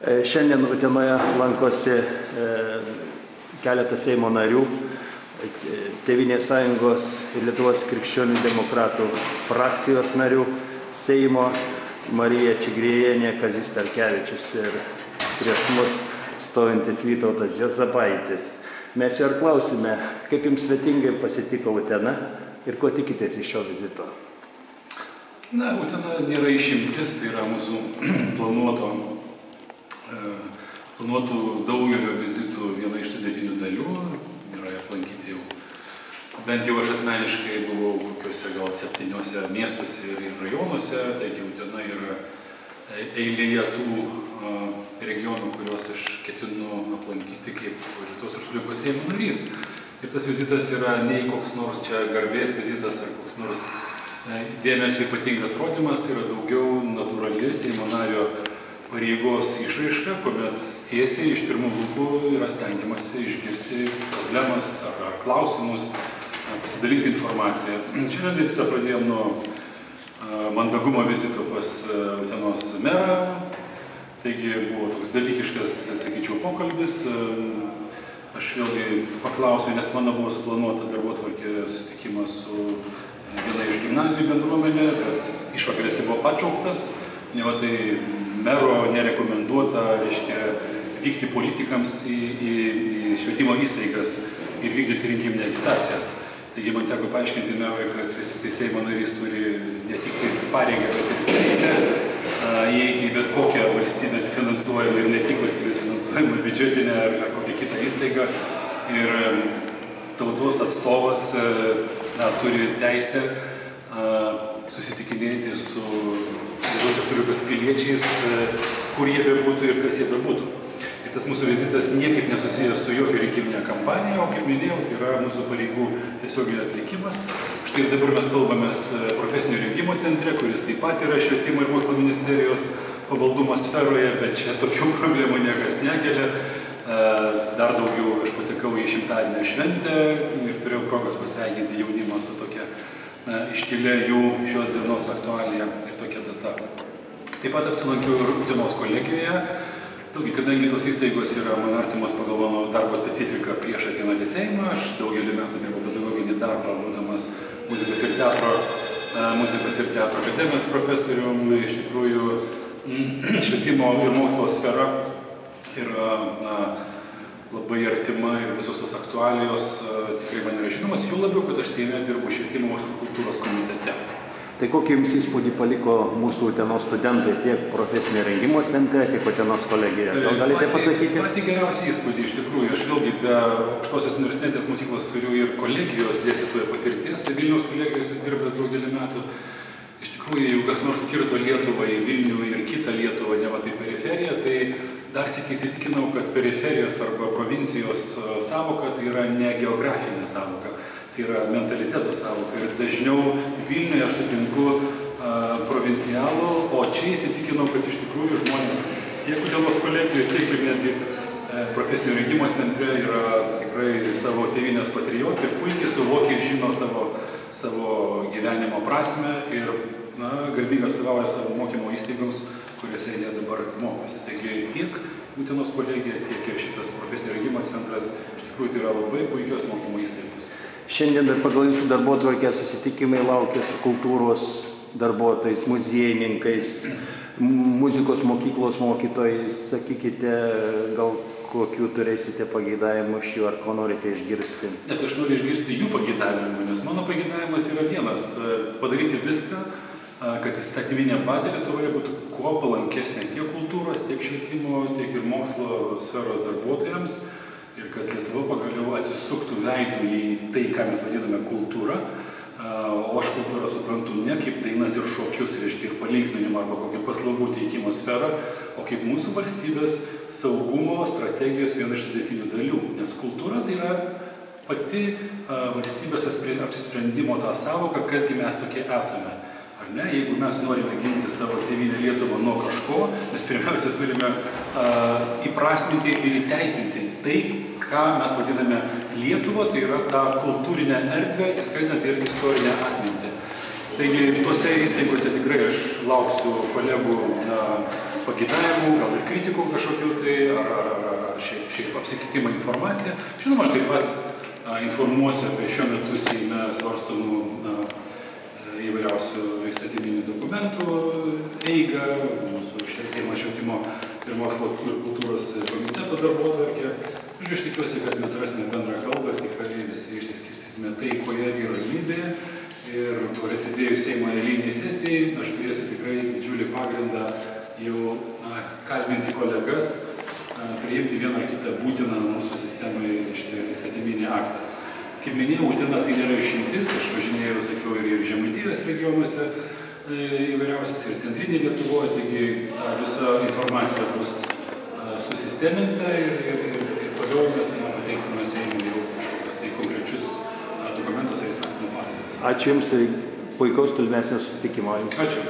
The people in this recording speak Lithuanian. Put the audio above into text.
Šiandien Utenoje lankosi keletas Seimo narių, Tėvynės sąjungos ir Lietuvos krikščionių demokratų frakcijos narių Seimo, Marija Čigriejienė, Kazys Starkevičius ir prieš mus stovintis Vytautas Juozapaitis. Mes jo ir klausime, kaip jums svetingai pasitiko Utena ir ko tikitės iš šio vizito? Utena nėra išimtis, tai yra mūsų planuotų daugelio vizitų viena iš sudėtinių dalių. Yra aplankyti jau, bent jau aš asmeniškai buvau kokiuose gal 7 miestuose ir rajonuose, taigi Utena yra eilėje tų regionų, kuriuos aš ketinu aplankyti kaip Lietuvos Respublikos Seimo narys. Ir tas vizitas yra nei koks nors čia garbės vizitas ar koks nors dėmesio ypatingas rodymas, tai yra daugiau natūrali Seimo nario pareigos išraiška, kuomet tiesiai iš pirmų lūpų yra stengiamasi išgirsti problemas ar klausimus, pasidalinti informaciją. Šiandien vizitą pradėjom nuo mandagumo vizito pas Utenos merą, taigi buvo toks dalykiškas, sakyčiau, pokalbis. Aš vėlgi paklausiu, nes mano buvo suplanuota darbotvarkė susitikimas su viena iš gimnazijų bendruomenė, bet išvakarėse buvo atšauktas, neva tai mero nerekomenduota, reiškia, vykti politikams į švietimo įstaigas ir vykdyti rinkiminę agitaciją. Taigi man teko paaiškinti merui, kad vis tik tai Seimo narys turi ne tik pareigą, bet ir teisę įeiti į bet kokią valstybės finansuojamą ir ne tik valstybės finansuojamą biudžetinę ar kokią kitą įstaigą. Ir tautos atstovas turi teisę susitikinėti su Lietuvos Respublikos piliečiais, kur jie bebūtų ir kas jie bebūtų. Ir tas mūsų vizitas niekaip nesusijęs su jokia rinkiminė kampanija, o kaip minėjau, tai yra mūsų pareigų tiesiogiai atlikimas. Štai ir dabar mes kalbamės profesinio rengimo centre, kuris taip pat yra švietimo ir mokslo ministerijos pavaldumo sferoje, bet čia tokių problemų niekas nekelia. Dar daugiau aš patekau į šimtadienio šventę ir turėjau progos pasveikinti jaunimą su tokia iškilė jų šios dienos aktualija ir tokia data. Taip pat apsilankiau ir Utenos kolegijoje. Vėlgi, kadangi tos įstaigos yra man artimos pagal mano darbo specifiką prieš ateinant į Seimą, aš daugelį metų dirbau pedagoginį darbą, būdamas muzikos ir teatro akademijos profesorium. Iš tikrųjų, švietimo ir mokslo sfera yra labai artima ir visos tos aktualijos tikrai man yra žinomas, jų labiau, kad aš Seime dirbu švietimo mokslo ir kultūros komitete. Tai kokį jums įspūdį paliko mūsų Utenos studentai tiek profesinio rengimo centre, tiek Utenos kolegijoje? Gal galite pasakyti? Patį geriausią įspūdį, iš tikrųjų. Aš vėlgi be aukštosios universitetinės mokyklos turiu ir kolegijos dėstytojo patirties, Vilniaus kolegijos dirbęs daugelį metų. Iš tikrųjų, jeigu kas nors skirto Lietuvai, Vilnių ir kitą Lietuvą, neva tai periferiją, tai dar sykį įsitikinau, kad periferijos arba provincijos sąvoka tai yra ne geografinė sąvoka. Tai yra mentaliteto sąvoka. Ir dažniau Vilniuje aš sutinku provincialų, o čia įsitikinau, kad iš tikrųjų žmonės tiek Utenos kolegijoje, tiek ir netgi profesinio rengimo centre yra tikrai savo tėvynės patriotai ir puikiai suvokia ir žino savo gyvenimo prasme ir garbingai atstovauja savo mokymo įstaigoms, kuriuose jie dabar mokosi. Taigi tiek Utenos kolegija, tiek ir šitas profesinio rengimo centras iš tikrųjų tai yra labai puikios mokymo įstaigos. Šiandien ir pagal jūsų darbotvarkę susitikimai laukia su kultūros darbuotojais, muziejininkais, muzikos mokyklos mokytojais. Sakykite, gal kokių turėsite pageidavimų iš jų, ar ko norite išgirsti? Net aš noriu išgirsti jų pageidavimų, nes mano pageidavimas yra vienas – padaryti viską, kad įstatyminė bazė Lietuvoje būtų kuo palankesnė tiek kultūros, tiek švietimo, tiek ir mokslo sferos darbuotojams. Ir kad Lietuva pagaliau atsisuktų veidų į tai, ką mes vadiname kultūra, o aš kultūrą suprantu ne kaip dainas ir šokius, reiškia ir palinksminimą arba kokią paslaugų teikimo sferą, o kaip mūsų valstybės saugumo strategijos viena iš sudėtinių dalių. Nes kultūra tai yra pati valstybės apsisprendimo tą sąvoką, kasgi mes tokie esame. Ar ne? Jeigu mes norime ginti savo tėvynę Lietuvą nuo kažko, mes pirmiausia turime įprasminti ir įteisinti tai, ką mes vadiname Lietuva, tai yra tą kultūrinę erdvę, įskaitant ir istorinę atmintį. Taigi, tuose įstaigose tikrai aš lauksiu kolegų pagidavimų, gal ir kritikų kažkokių tai, ar šiaip apsikeitimą informaciją. Žinoma, aš taip pat informuosiu apie šiuo metu Seime svarstomų įvairiausių įstatyminių dokumentų eigą, mūsų Seimo švietimo ir mokslo ir kultūros komiteto darbotvarkę. Aš tikiuosi, kad mes rasime bendrą kalbą ir tikrai visi išsiskirstysime taikoje ir ramybėje. Ir prasidėjus Seimo eiliniai sesijai, aš turėsiu tikrai didžiulį pagrindą jau kalbinti kolegas, priimti vieną ar kitą būtiną mūsų sistemai įstatyminį aktą. Kaip minėjau, Utena tai nėra išimtis, aš važinėjau, sakiau, ir Žemaitijos regionuose įvairiausios, ir centrinė Lietuvoje, taigi ta visa informacija bus susisteminta ir toliau mes pateiksime Seimui jau kažkokius tai konkrečius dokumentus ir įstatymo pataisas. Ačiū Jums ir puikaus tolimesnio susitikimo. Ačiū.